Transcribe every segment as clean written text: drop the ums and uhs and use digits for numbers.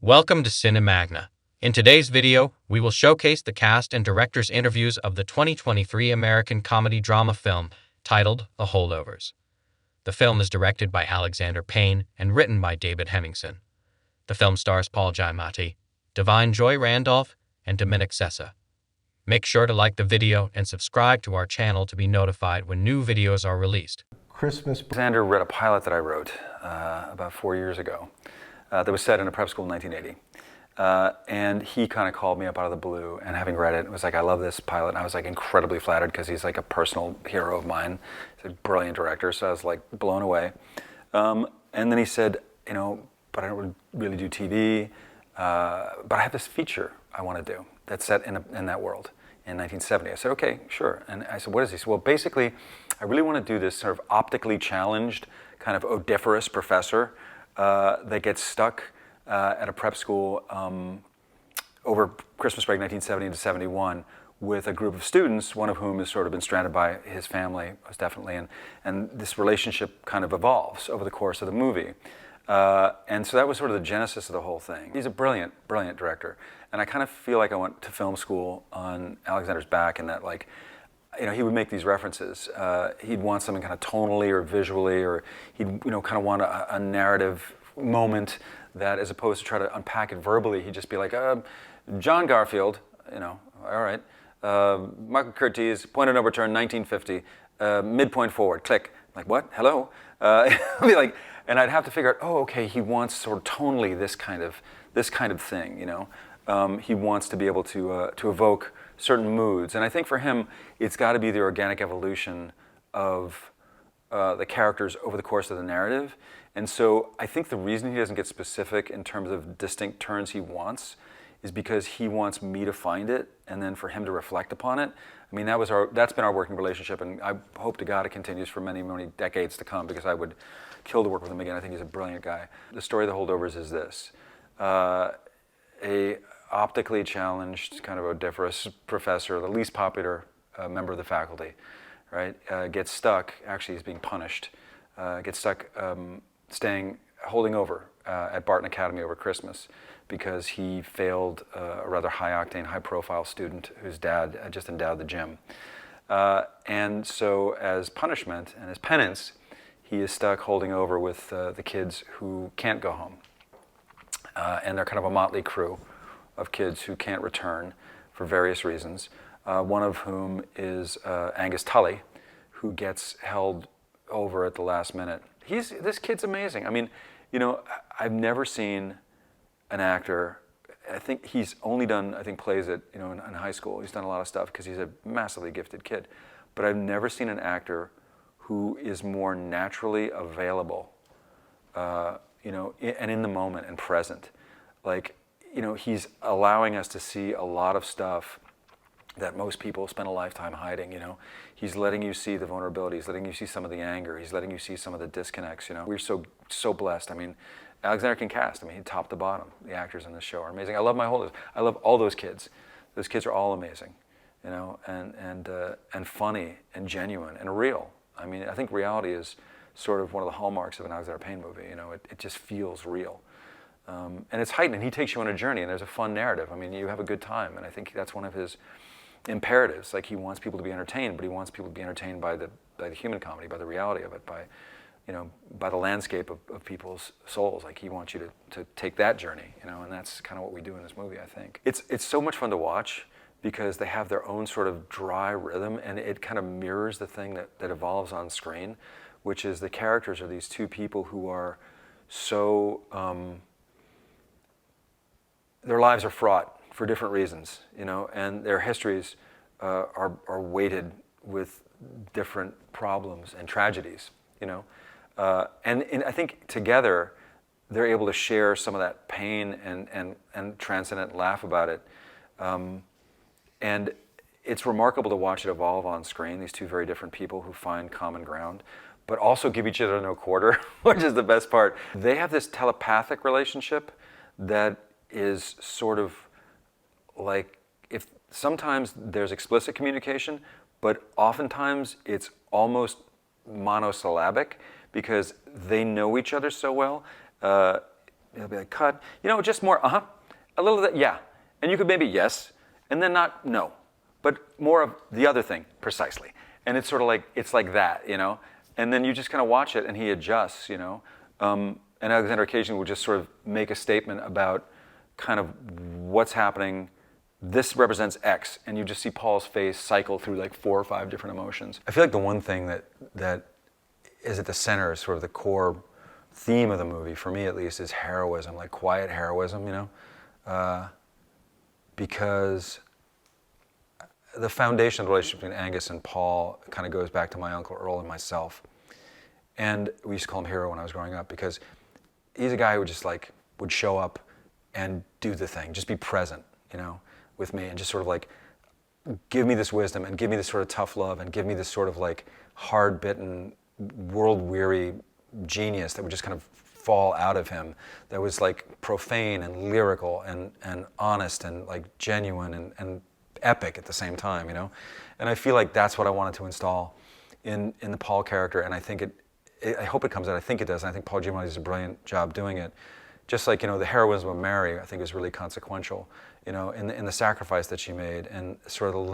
Welcome to Cinemagna. In today's video, we will showcase the cast and director's interviews of the 2023 American comedy-drama film titled The Holdovers. The film is directed by Alexander Payne and written by David Hemmingson. The film stars Paul Giamatti, Divine Joy Randolph, and Dominic Sessa. Make sure to like the video and subscribe to our channel to be notified when new videos are released. Alexander read a pilot that I wrote about 4 years ago that was set in a prep school in 1980. And he kind of called me up out of the blue, and having read it, was like, I love this pilot. And I was like incredibly flattered because he's like a personal hero of mine. He's a brilliant director, so I was like blown away. And then he said, but I don't really do TV, but I have this feature I want to do that's set in that world in 1970. I said, okay, sure. And I said, what is he? He said, well, basically, I really want to do this sort of optically challenged, kind of odiferous professor that gets stuck at a prep school over Christmas break 1970 to 71 with a group of students, one of whom has sort of been stranded by his family, most definitely, and this relationship kind of evolves over the course of the movie. And so that was sort of the genesis of the whole thing. He's a brilliant, brilliant director. And I kind of feel like I went to film school on Alexander's back, in that, like, he would make these references. He'd want something kind of tonally or visually, or he'd, kind of want a narrative moment that, as opposed to try to unpack it verbally, he'd just be like, John Garfield, all right. Michael Curtiz, point of no return, 1950, midpoint forward, click. Like, what? Hello? I'd be like, and I'd have to figure out, oh, okay, he wants sort of tonally this kind of thing, he wants to be able to evoke certain moods. And I think for him, it's got to be the organic evolution of the characters over the course of the narrative. And so I think the reason he doesn't get specific in terms of distinct turns he wants is because he wants me to find it and then for him to reflect upon it. I mean, that's been our working relationship, and I hope to God it continues for many, many decades to come, because I would kill to work with him again. I think he's a brilliant guy. The story of The Holdovers is this. A optically challenged, kind of odiferous professor, the least popular member of the faculty, right, gets stuck, actually he's being punished, gets stuck holding over at Barton Academy over Christmas because he failed a rather high-octane, high-profile student whose dad had just endowed the gym. And so as punishment and as penance, he is stuck holding over with the kids who can't go home. And they're kind of a motley crew of kids who can't return for various reasons, one of whom is Angus Tully, who gets held over at the last minute. This kid's amazing. I mean, I've never seen an actor, I think he's only done, plays in high school. He's done a lot of stuff because he's a massively gifted kid. But I've never seen an actor who is more naturally available, and in the moment and present. Like, he's allowing us to see a lot of stuff that most people spend a lifetime hiding, He's letting you see the vulnerability, he's letting you see some of the anger, he's letting you see some of the disconnects, We're so blessed. I mean, Alexander can cast. He top to bottom. The actors in this show are amazing. I love my Holdovers. I love all those kids. Those kids are all amazing, and funny and genuine and real. I mean, I think reality is sort of one of the hallmarks of an Alexander Payne movie. It just feels real. And it's heightened, and he takes you on a journey, and there's a fun narrative. I mean, you have a good time, and I think that's one of his imperatives. Like, he wants people to be entertained, but he wants people to be entertained by the human comedy, by the reality of it, by the landscape of people's souls. Like, he wants you to take that journey, and that's kind of what we do in this movie, I think. It's so much fun to watch because they have their own sort of dry rhythm, and it kind of mirrors the thing that evolves on screen, which is the characters are these two people who are so, their lives are fraught for different reasons, and their histories are weighted with different problems and tragedies, and I think together they're able to share some of that pain and transcendent laugh about it. And it's remarkable to watch it evolve on screen, these two very different people who find common ground, but also give each other no quarter, which is the best part. They have this telepathic relationship that is sort of like, if sometimes there's explicit communication, but oftentimes it's almost monosyllabic because they know each other so well. he'll be like, cut. You know, just more, a little of that, yeah. And you could maybe yes, and then not no, but more of the other thing, precisely. And it's sort of like, it's like that, you know? And then you just kind of watch it and he adjusts, you know? And Alexander occasionally will just sort of make a statement about kind of what's happening. This represents X, and you just see Paul's face cycle through like 4 or 5 different emotions. I feel like the one thing that is at the center, is sort of the core theme of the movie, for me at least, is heroism, like quiet heroism, you know? Because the foundation of the relationship between Angus and Paul kind of goes back to my Uncle Earl and myself. And we used to call him Hero when I was growing up, because he's a guy who just like would show up and do the thing, just be present, you know, with me, and just sort of like give me this wisdom and give me this sort of tough love and give me this sort of like hard-bitten, world-weary genius that would just kind of fall out of him, that was like profane and lyrical and honest and like genuine and epic at the same time, you know? And I feel like that's what I wanted to install in the Paul character, and I think I hope it comes out. I think it does, and I think Paul Giamatti does a brilliant job doing it. Just like, you know, the heroism of Mary, I think, is really consequential, you know, in the sacrifice that she made, and sort of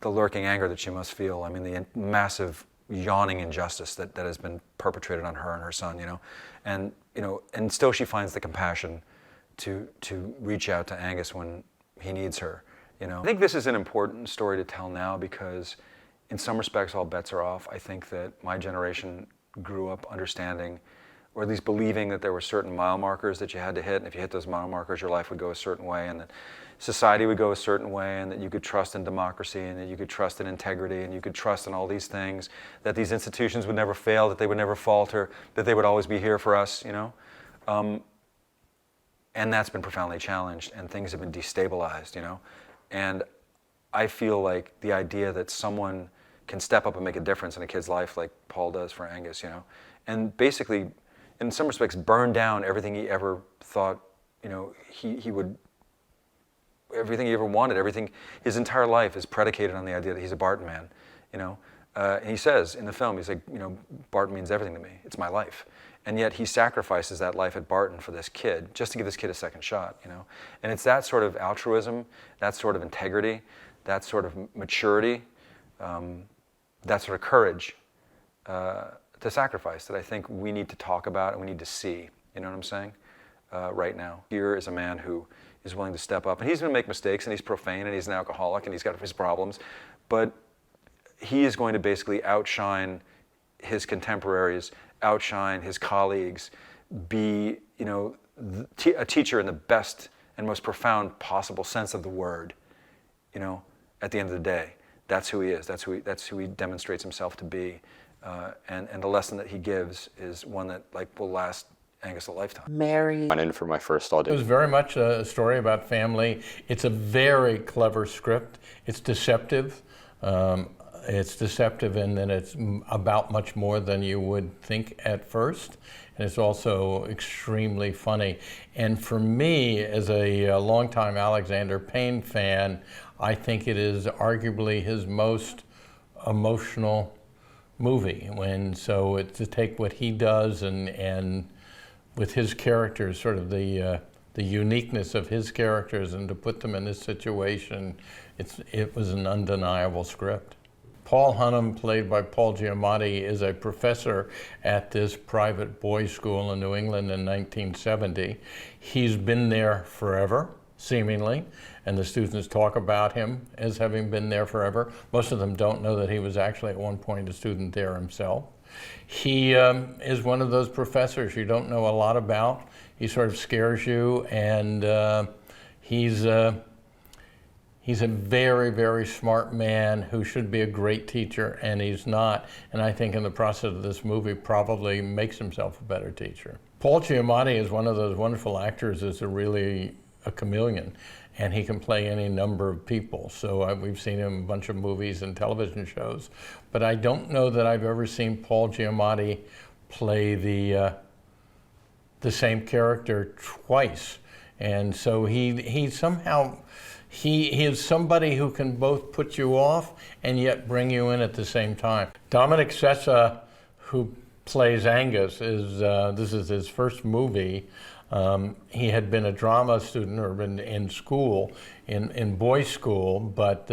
the lurking anger that she must feel. I mean, the massive yawning injustice that has been perpetrated on her and her son, you know, and still she finds the compassion to reach out to Angus when he needs her, you know. I think this is an important story to tell now, because in some respects all bets are off. I think that my generation grew up understanding, or at least believing, that there were certain mile markers that you had to hit, and if you hit those mile markers, your life would go a certain way, and that society would go a certain way, and that you could trust in democracy, and that you could trust in integrity, and you could trust in all these things, that these institutions would never fail, that they would never falter, that they would always be here for us, you know? And that's been profoundly challenged, and things have been destabilized, you know? And I feel like the idea that someone can step up and make a difference in a kid's life like Paul does for Angus, you know, and basically, in some respects, burn down everything he ever thought, you know, he would, everything he ever wanted, everything, his entire life is predicated on the idea that he's a Barton man, you know. And he says in the film, he's like, you know, Barton means everything to me, it's my life. And yet he sacrifices that life at Barton for this kid, just to give this kid a second shot, you know. And it's that sort of altruism, that sort of integrity, that sort of maturity, that sort of courage to sacrifice that I think we need to talk about and we need to see, you know what I'm saying, right now. Here is a man who is willing to step up, and he's going to make mistakes, and he's profane, and he's an alcoholic, and he's got his problems, but he is going to basically outshine his contemporaries, outshine his colleagues, be, you know, a teacher in the best and most profound possible sense of the word, you know, at the end of the day. That's who he is. That's who he demonstrates himself to be. And the lesson that he gives is one that like will last Angus a lifetime. Mary. Went in for my first audition. It was very much a story about family. It's a very clever script. It's deceptive. It's deceptive in that it's about much more than you would think at first. And it's also extremely funny. And for me, as a longtime Alexander Payne fan, I think it is arguably his most emotional movie. To take what he does and with his characters, sort of the uniqueness of his characters, and to put them in this situation, it was an undeniable script. Paul Hunnam, played by Paul Giamatti, is a professor at this private boys' school in New England in 1970. He's been there forever, seemingly, and the students talk about him as having been there forever. Most of them don't know that he was actually at one point a student there himself. He is one of those professors you don't know a lot about. He sort of scares you, and he's a very, very smart man who should be a great teacher, and he's not. And I think in the process of this movie probably makes himself a better teacher. Paul Giamatti is one of those wonderful actors that's really a chameleon, and he can play any number of people. So we've seen him in a bunch of movies and television shows, but I don't know that I've ever seen Paul Giamatti play the same character twice. And so he somehow, he is somebody who can both put you off and yet bring you in at the same time. Dominic Sessa, who plays Angus, this is his first movie. He had been a drama student or been in school, in boys' school, but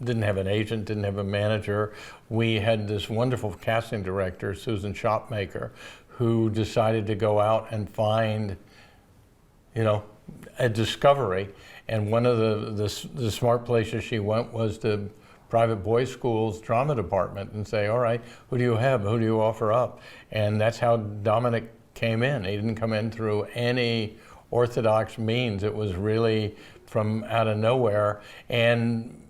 didn't have an agent, didn't have a manager. We had this wonderful casting director, Susan Shopmaker, who decided to go out and find, a discovery. And one of the smart places she went was to private boys' school's drama department and say, all right, who do you have? Who do you offer up? And that's how Dominic came in. He didn't come in through any orthodox means. It was really from out of nowhere. And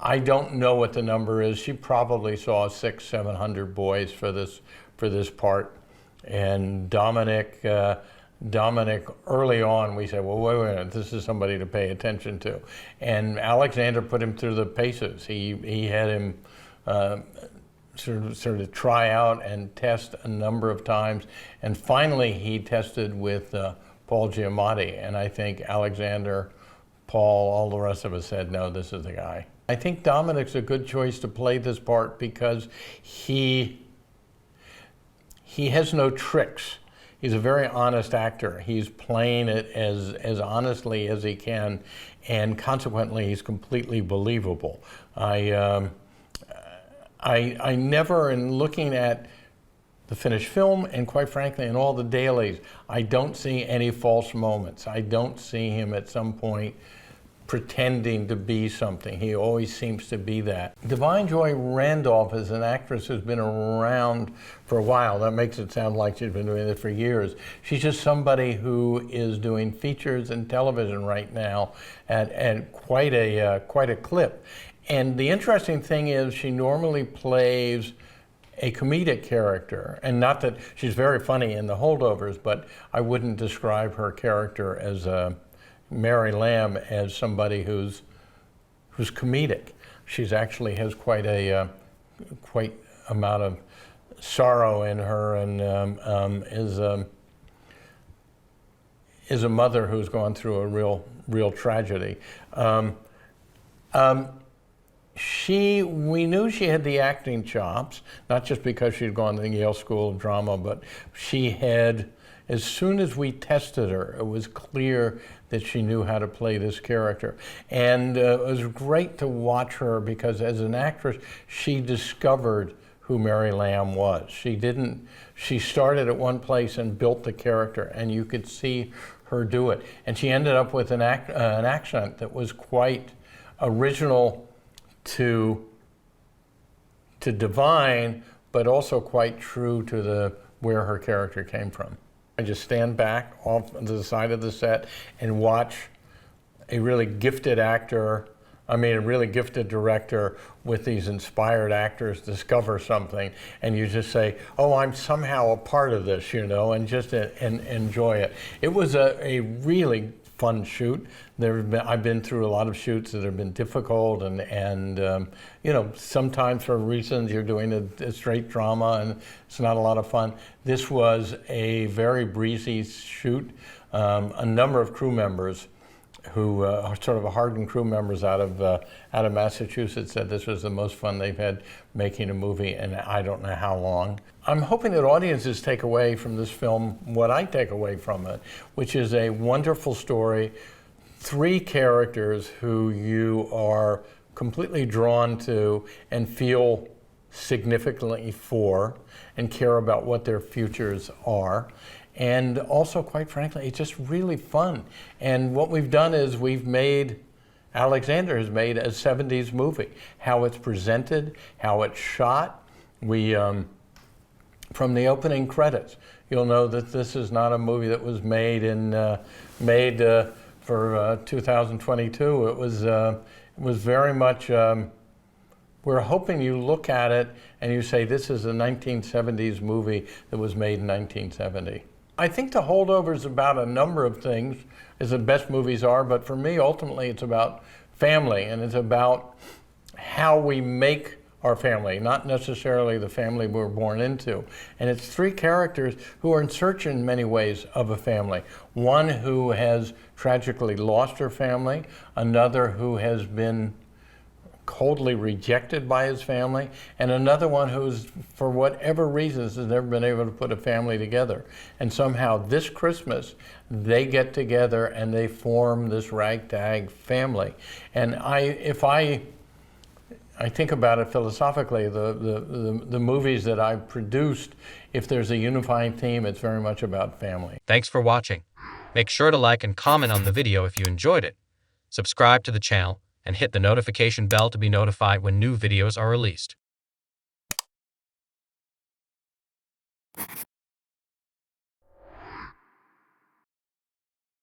I don't know what the number is. She probably saw 600-700 boys for this part. And Dominic, early on, we said, well, wait a minute, this is somebody to pay attention to. And Alexander put him through the paces. He had him sort of try out and test a number of times. And finally, he tested with Paul Giamatti. And I think Alexander, Paul, all the rest of us said, no, this is the guy. I think Dominic's a good choice to play this part because he has no tricks. He's a very honest actor. He's playing it as honestly as he can, and consequently, he's completely believable. I never, in looking at the finished film, and quite frankly, in all the dailies, I don't see any false moments. I don't see him at some point pretending to be something. He always seems to be that. Divine Joy Randolph is an actress who's been around for a while. That makes it sound like she's been doing it for years. She's just somebody who is doing features and television right now at quite a clip. And the interesting thing is she normally plays a comedic character, and not that she's very funny in The Holdovers, but I wouldn't describe her character as Mary Lamb as somebody who's comedic. She's actually has quite amount of sorrow in her, and is a mother who's gone through a real tragedy. We knew she had the acting chops, not just because she'd gone to the Yale School of Drama, but she had, as soon as we tested her, it was clear that she knew how to play this character. And it was great to watch her because as an actress, she discovered who Mary Lamb was. She started at one place and built the character, and you could see her do it. And she ended up with an accent that was quite original to Divine, but also quite true to where her character came from. I just stand back off to the side of the set and watch a really gifted actor, a really gifted director with these inspired actors discover something, and you just say, oh, I'm somehow a part of this, and just enjoy it. It was a really fun shoot. I've been through a lot of shoots that have been difficult, and sometimes for reasons you're doing a straight drama and it's not a lot of fun. This was a very breezy shoot. A number of crew members who are sort of hardened crew members out of Massachusetts said this was the most fun they've had making a movie in I don't know how long. I'm hoping that audiences take away from this film what I take away from it, which is a wonderful story, 3 characters who you are completely drawn to and feel significantly for and care about what their futures are. And also, quite frankly, it's just really fun. And what we've done is Alexander has made a 70s movie. How it's presented, how it's shot. From the opening credits, you'll know that this is not a movie that was made for 2022. It was very much, we're hoping you look at it and you say, this is a 1970s movie that was made in 1970. I think The Holdovers is about a number of things, as the best movies are, but for me, ultimately, it's about family, and it's about how we make our family, not necessarily the family we were born into. And it's 3 characters who are in search in many ways of a family. One who has tragically lost her family, another who has been coldly rejected by his family, and another one who's, for whatever reasons, has never been able to put a family together. And somehow this Christmas, they get together and they form this ragtag family. And if I think about it philosophically, the movies that I've produced, if there's a unifying theme, it's very much about family. Thanks for watching. Make sure to like and comment on the video if you enjoyed it. Subscribe to the channel and hit the notification bell to be notified when new videos are released.